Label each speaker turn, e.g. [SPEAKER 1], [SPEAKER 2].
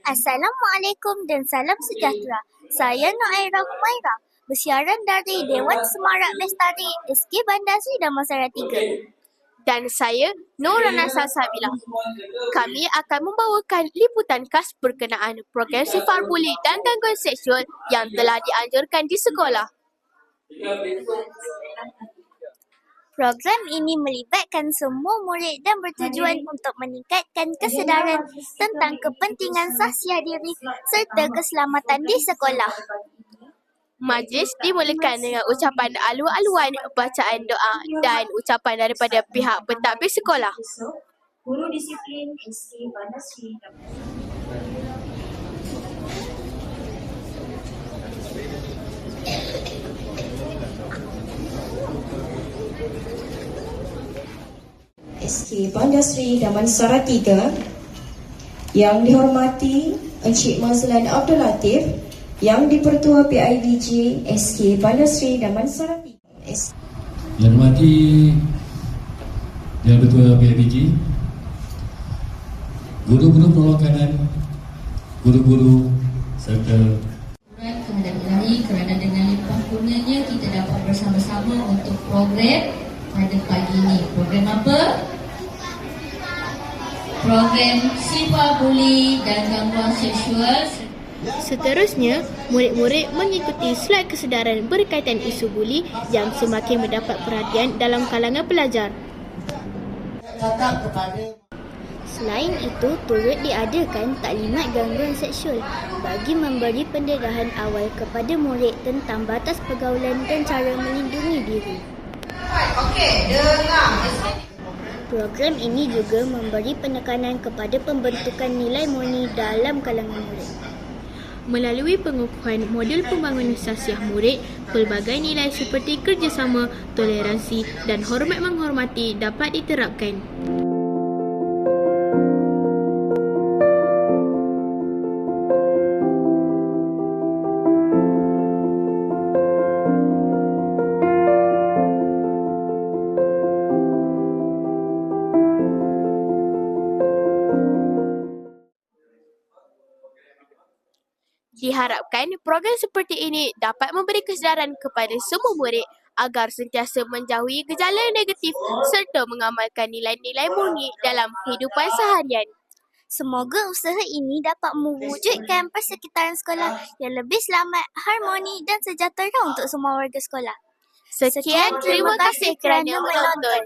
[SPEAKER 1] Assalamualaikum dan salam sejahtera. Saya Nuaira Humaira, bersiaran dari Dewan Semarak Lestari SK Bandar Seri Damansara 3.
[SPEAKER 2] Dan saya Nurana Salsabila. Kami akan membawakan liputan khas berkenaan program sifar buli dan gangguan seksual yang telah dianjurkan di sekolah.
[SPEAKER 1] Program ini melibatkan semua murid dan bertujuan untuk meningkatkan kesedaran tentang kepentingan sahsiah diri serta keselamatan di sekolah.
[SPEAKER 2] Majlis dimulakan dengan ucapan alu-aluan, bacaan doa dan ucapan daripada pihak pentadbir sekolah.
[SPEAKER 3] Guru Disiplin SK Bandar Seri SK Bandar Seri Damansara 3, yang dihormati Encik Mazlan Abdul Latif, yang di-Pertua PIBG SK Bandar Seri Damansara 3.
[SPEAKER 4] Yang dihormati Yang Ketua PIBG, guru-guru perwakilan, guru-guru serta
[SPEAKER 5] kehadiran ilahi kerana dengan limpah kurnianya kita dapat bersama-sama untuk program pada pagi ini. Program apa? Program sifar buli dan gangguan seksual.
[SPEAKER 2] Seterusnya, murid-murid mengikuti slide kesedaran berkaitan isu buli yang semakin mendapat perhatian dalam kalangan pelajar.
[SPEAKER 1] Selain itu, turut diadakan taklimat gangguan seksual bagi memberi pendedahan awal kepada murid tentang batas pergaulan dan cara melindungi diri. Program ini juga memberi penekanan kepada pembentukan nilai murni dalam kalangan murid.
[SPEAKER 2] Melalui pengukuhan modul pembangunan sahsiah murid, pelbagai nilai seperti kerjasama, toleransi dan hormat menghormati dapat diterapkan. Diharapkan program seperti ini dapat memberi kesedaran kepada semua murid agar sentiasa menjauhi gejala negatif serta mengamalkan nilai-nilai murni dalam kehidupan seharian.
[SPEAKER 1] Semoga usaha ini dapat mewujudkan persekitaran sekolah yang lebih selamat, harmoni dan sejahtera untuk semua warga sekolah.
[SPEAKER 2] Sekian, terima kasih kerana menonton.